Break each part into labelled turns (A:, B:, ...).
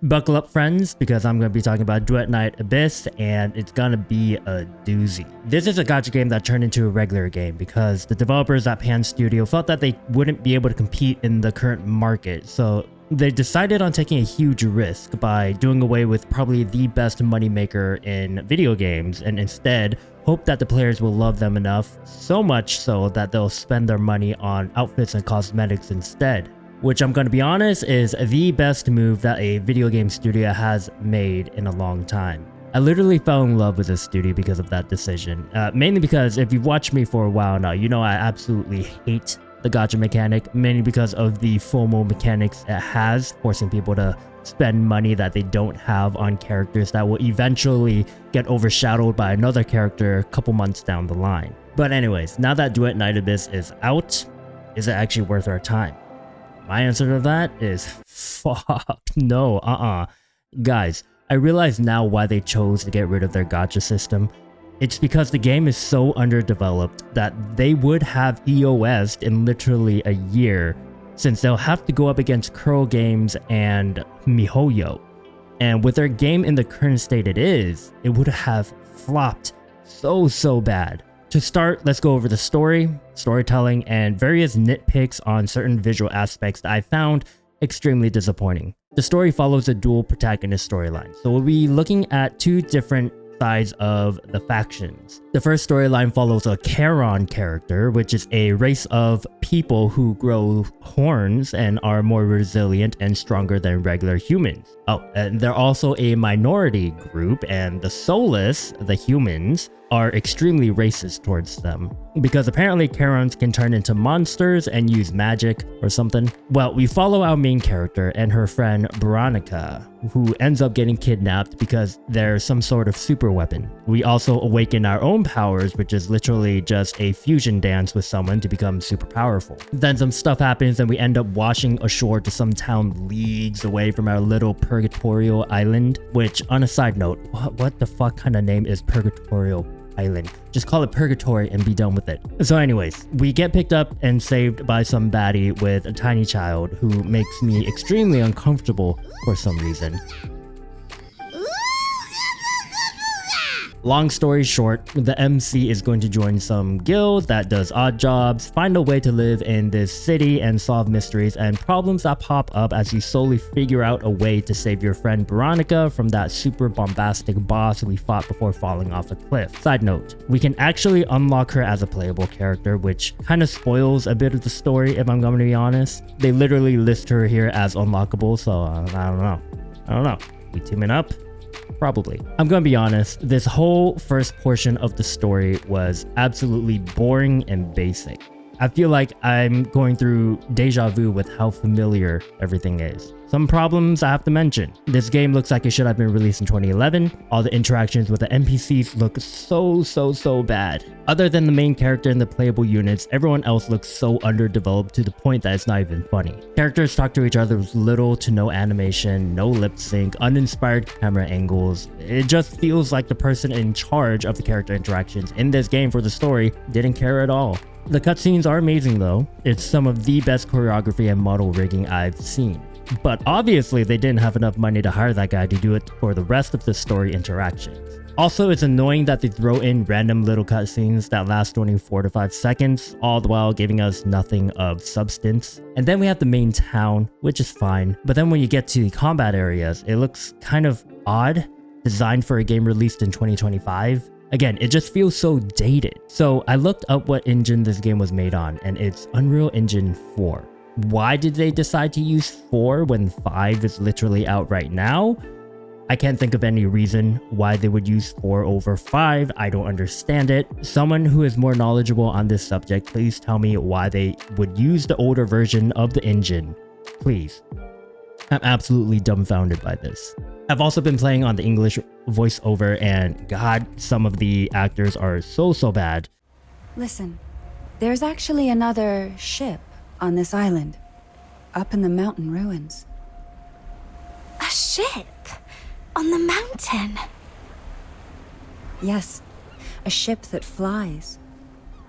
A: Buckle up, friends, because I'm going to be talking about Duet Night Abyss, and it's going to be a doozy. This is a gacha game that turned into a regular game because the developers at Pan Studio felt that they wouldn't be able to compete in the current market, so they decided on taking a huge risk by doing away with probably the best moneymaker in video games, and instead hope that the players will love them enough, so much so that they'll spend their money on outfits and cosmetics instead. Which, I'm going to be honest, is the best move that a video game studio has made in a long time. I literally fell in love with this studio because of that decision. Mainly because if you've watched me for a while now, you know I absolutely hate the gacha mechanic, mainly because of the FOMO mechanics it has, forcing people to spend money that they don't have on characters that will eventually get overshadowed by another character a couple months down the line. But anyways, now that Duet Night Abyss is out, is it actually worth our time? My answer to that is fuck no, Guys, I realize now why they chose to get rid of their gacha system. It's because the game is so underdeveloped that they would have EOS'd in literally a year, since they'll have to go up against Kuro Games and Mihoyo. And with their game in the current state it would have flopped so bad. To start, let's go over the story, storytelling, and various nitpicks on certain visual aspects that I found extremely disappointing. The story follows a dual protagonist storyline, so we'll be looking at two different sides of the factions. The first storyline follows a Charon character, which is a race of people who grow horns and are more resilient and stronger than regular humans. Oh, and they're also a minority group, and the soulless, the humans, are extremely racist towards them, because apparently Charons can turn into monsters and use magic or something. Well, we follow our main character and her friend Veronica, who ends up getting kidnapped because there's some sort of super weapon. We also awaken our own powers, which is literally just a fusion dance with someone to become super powerful. Then some stuff happens and we end up washing ashore to some town leagues away from our little purgatorial island, which, on a side note, what the fuck kind of name is purgatorial island? Just call it Purgatory and be done with it. So anyways, we get picked up and saved by some baddie with a tiny child who makes me extremely uncomfortable for some reason. Long story short, the MC is going to join some guild that does odd jobs, find a way to live in this city and solve mysteries and problems that pop up as you slowly figure out a way to save your friend Veronica from that super bombastic boss we fought before falling off a cliff. Side note, we can actually unlock her as a playable character, which kind of spoils a bit of the story if I'm going to be honest. They literally list her here as unlockable, so I don't know. We teaming up? Probably. I'm gonna be honest, this whole first portion of the story was absolutely boring and basic. I feel like I'm going through deja vu with how familiar everything is. Some problems I have to mention. This game looks like it should have been released in 2011. All the interactions with the NPCs look so bad. Other than the main character and the playable units, everyone else looks so underdeveloped to the point that it's not even funny. Characters talk to each other with little to no animation, no lip sync, uninspired camera angles. It just feels like the person in charge of the character interactions in this game for the story didn't care at all. The cutscenes are amazing though. It's some of the best choreography and model rigging I've seen. But obviously they didn't have enough money to hire that guy to do it for the rest of the story interactions. Also, it's annoying that they throw in random little cutscenes that last only 4 to 5 seconds, all the while giving us nothing of substance. And then we have the main town, which is fine. But then when you get to the combat areas, it looks kind of odd, designed for a game released in 2025. Again, it just feels so dated. So I looked up what engine this game was made on, and it's Unreal Engine 4. Why did they decide to use 4 when 5 is literally out right now? I can't think of any reason why they would use 4 over 5. I don't understand it. Someone who is more knowledgeable on this subject, please tell me why they would use the older version of the engine. Please. I'm absolutely dumbfounded by this. I've also been playing on the English voiceover, and god, some of the actors are so bad.
B: Listen, there's actually another ship on this island, up in the mountain ruins.
C: A ship? On the mountain?
B: Yes, a ship that flies.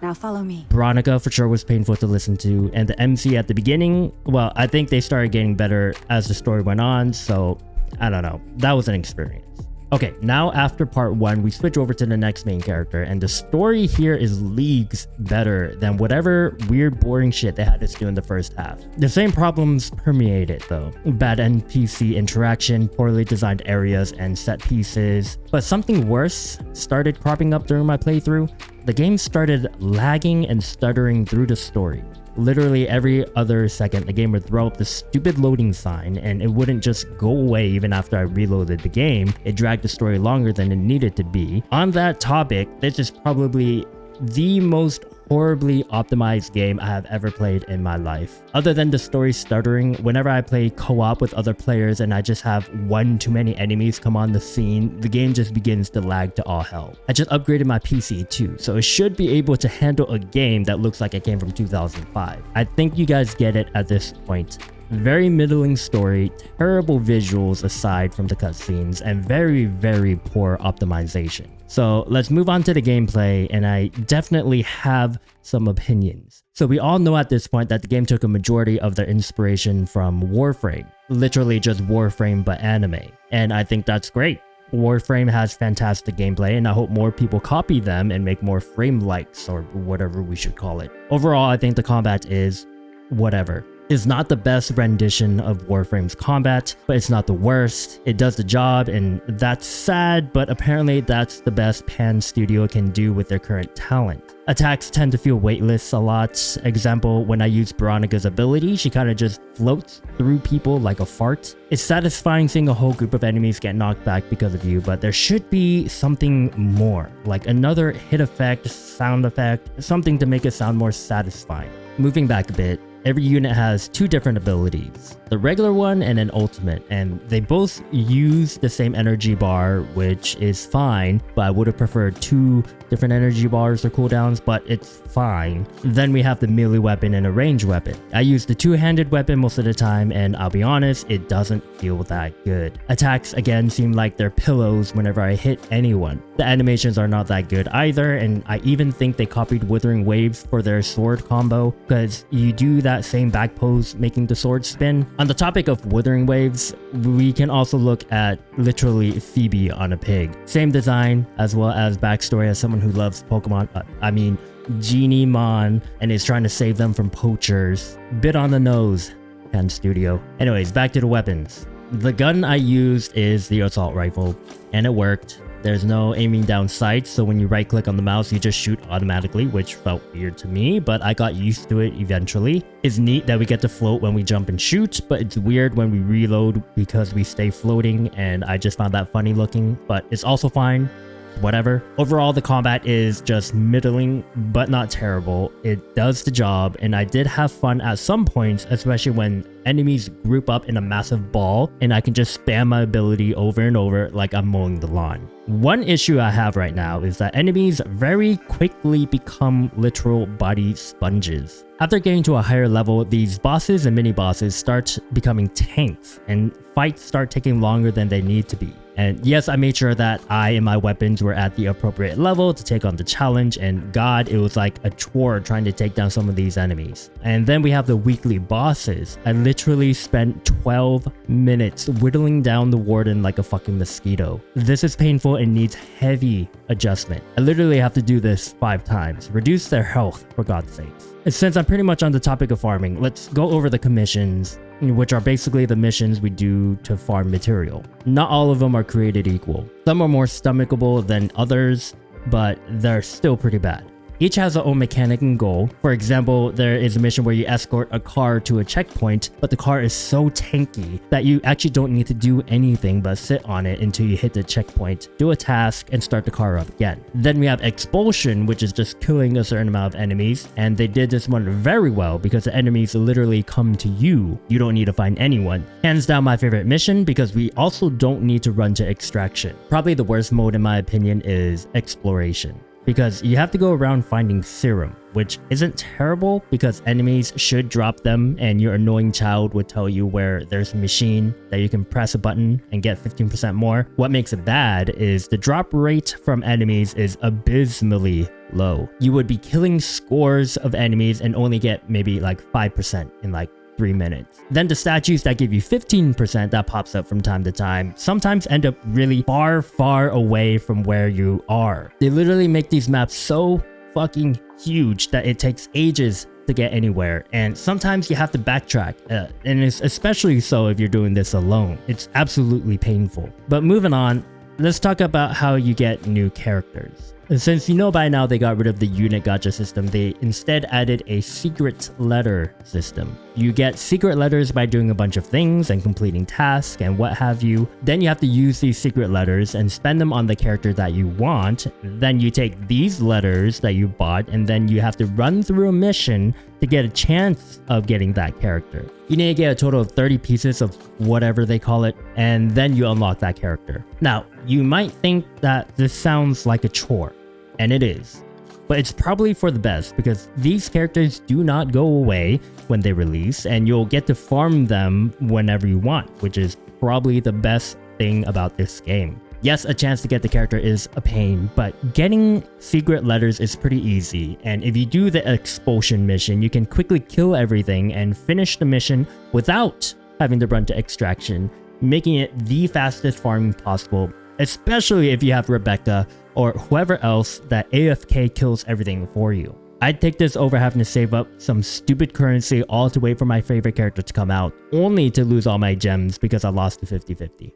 B: Now follow me.
A: Veronica for sure was painful to listen to, and the MC at the beginning, well, I think they started getting better as the story went on, so I don't know. That was an experience. Okay, now after part 1, we switch over to the next main character, and the story here is leagues better than whatever weird boring shit they had us do in the first half. The same problems permeate it though. Bad NPC interaction, poorly designed areas and set pieces. But something worse started cropping up during my playthrough. The game started lagging and stuttering through the story. Literally every other second, the game would throw up this stupid loading sign and it wouldn't just go away even after I reloaded the game. It dragged the story longer than it needed to be. On that topic, this is probably the most horribly optimized game I have ever played in my life. Other than the story stuttering, whenever I play co-op with other players and I just have one too many enemies come on the scene, the game just begins to lag to all hell. I just upgraded my PC too, so it should be able to handle a game that looks like it came from 2005. I think you guys get it at this point. Very middling story, terrible visuals aside from the cutscenes, and very, very poor optimization. So let's move on to the gameplay, and I definitely have some opinions. So we all know at this point that the game took a majority of their inspiration from Warframe. Literally just Warframe but anime. And I think that's great. Warframe has fantastic gameplay, and I hope more people copy them and make more frame-likes or whatever we should call it. Overall, I think the combat is whatever. It's not the best rendition of Warframe's combat, but it's not the worst. It does the job, and that's sad, but apparently that's the best Pan Studio can do with their current talent. Attacks tend to feel weightless a lot. Example, when I use Veronica's ability, she kind of just floats through people like a fart. It's satisfying seeing a whole group of enemies get knocked back because of you, but there should be something more, like another hit effect, sound effect, something to make it sound more satisfying. Moving back a bit, every unit has 2 different abilities, the regular one and an ultimate, and they both use the same energy bar, which is fine, but I would have preferred 2 different energy bars or cooldowns, but it's fine. Then we have the melee weapon and a ranged weapon. I use the 2-handed weapon most of the time, and I'll be honest, it doesn't feel that good. Attacks again seem like they're pillows whenever I hit anyone. The animations are not that good either, and I even think they copied Withering Waves for their sword combo, because you do that same back pose making the sword spin. On the topic of Withering Waves, we can also look at literally Phoebe on a pig. Same design as well as backstory as someone who loves Pokemon, Genie Mon, and is trying to save them from poachers. Bit on the nose, Pan Studio. Anyways, back to the weapons. The gun I used is the assault rifle, and it worked. There's no aiming down sights, so when you right click on the mouse, you just shoot automatically, which felt weird to me, but I got used to it eventually. It's neat that we get to float when we jump and shoot, but it's weird when we reload because we stay floating, and I just found that funny looking, but it's also fine. Whatever. Overall, the combat is just middling, but not terrible. It does the job, and I did have fun at some points, especially when enemies group up in a massive ball, and I can just spam my ability over and over like I'm mowing the lawn. One issue I have right now is that enemies very quickly become literal body sponges. After getting to a higher level, these bosses and mini-bosses start becoming tanks, and fights start taking longer than they need to be. And yes, I made sure that I and my weapons were at the appropriate level to take on the challenge, and god, it was like a chore trying to take down some of these enemies. And then we have the weekly bosses. I literally spent 12 minutes whittling down the warden like a fucking mosquito. This is painful and needs heavy adjustment. I literally have to do this 5 times. Reduce their health, for God's sakes. And since I'm pretty much on the topic of farming, let's go over the commissions, which are basically the missions we do to farm material. Not all of them are created equal. Some are more stomachable than others, but they're still pretty bad. Each has their own mechanic and goal. For example, there is a mission where you escort a car to a checkpoint, but the car is so tanky that you actually don't need to do anything but sit on it until you hit the checkpoint, do a task, and start the car up again. Then we have expulsion, which is just killing a certain amount of enemies, and they did this one very well because the enemies literally come to you. You don't need to find anyone. Hands down my favorite mission because we also don't need to run to extraction. Probably the worst mode in my opinion is exploration, because you have to go around finding serum, which isn't terrible because enemies should drop them and your annoying child would tell you where there's a machine that you can press a button and get 15% more. What makes it bad is the drop rate from enemies is abysmally low. You would be killing scores of enemies and only get maybe like 5% in like 3 minutes. Then the statues that give you 15% that pops up from time to time sometimes end up really far away from where you are. They literally make these maps so fucking huge that it takes ages to get anywhere, and sometimes you have to backtrack, and it's especially so if you're doing this alone. It's absolutely painful. But moving on, let's talk about how you get new characters. And since you know by now they got rid of the unit gacha system, they instead added a secret letter system. You get secret letters by doing a bunch of things and completing tasks and what have you. Then you have to use these secret letters and spend them on the character that you want. Then you take these letters that you bought and then you have to run through a mission to get a chance of getting that character. You need to get a total of 30 pieces of whatever they call it, and then you unlock that character. Now, you might think that this sounds like a chore, and it is. But it's probably for the best because these characters do not go away when they release, and you'll get to farm them whenever you want, which is probably the best thing about this game. Yes, a chance to get the character is a pain, but getting secret letters is pretty easy, and if you do the expulsion mission, you can quickly kill everything and finish the mission without having to run to extraction, making it the fastest farming possible, especially if you have Rebecca or whoever else that AFK kills everything for you. I'd take this over having to save up some stupid currency all to wait for my favorite character to come out, only to lose all my gems because I lost to 50-50.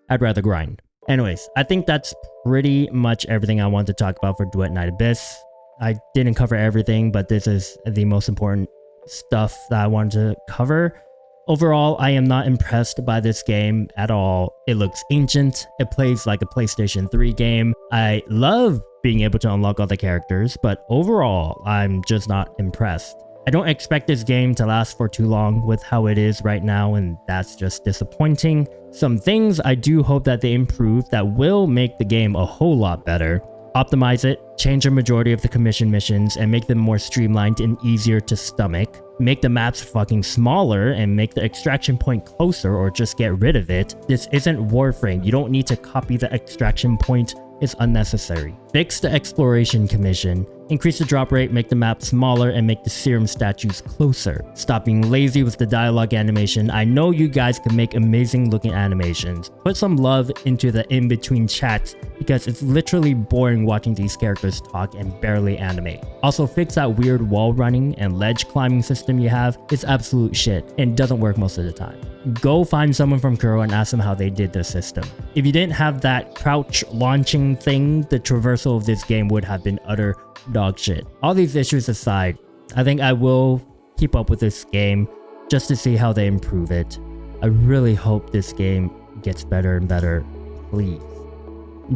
A: I'd rather grind. Anyways, I think that's pretty much everything I want to talk about for Duet Night Abyss. I didn't cover everything, but this is the most important stuff that I wanted to cover. Overall, I am not impressed by this game at all. It looks ancient. It plays like a PlayStation 3 game. I love being able to unlock all the characters, but overall, I'm just not impressed. I don't expect this game to last for too long with how it is right now, and that's just disappointing. Some things I do hope that they improve that will make the game a whole lot better. Optimize it, change a majority of the commission missions, and make them more streamlined and easier to stomach. Make the maps fucking smaller and make the extraction point closer, or just get rid of it. This isn't Warframe. You don't need to copy the extraction point. It's unnecessary. Fix the exploration commission. Increase the drop rate, make the map smaller, and make the serum statues closer. Stop being lazy with the dialogue animation. I know you guys can make amazing looking animations. Put some love into the in-between chats because it's literally boring watching these characters talk and barely animate. Also, fix that weird wall running and ledge climbing system you have. It's absolute shit and doesn't work most of the time. Go find someone from Kuro and ask them how they did the system. If you didn't have that crouch launching thing, the traversal of this game would have been utter dog shit. All these issues aside, I think I will keep up with this game just to see how they improve it. I really hope this game gets better and better, please.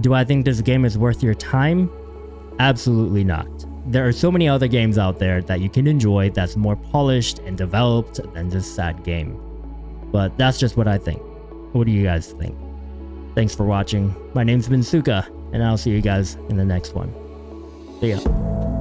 A: Do I think this game is worth your time? Absolutely not. There are so many other games out there that you can enjoy that's more polished and developed than this sad game. But that's just what I think. What do you guys think? Thanks for watching. My name's been Suka, and I'll see you guys in the next one. See ya.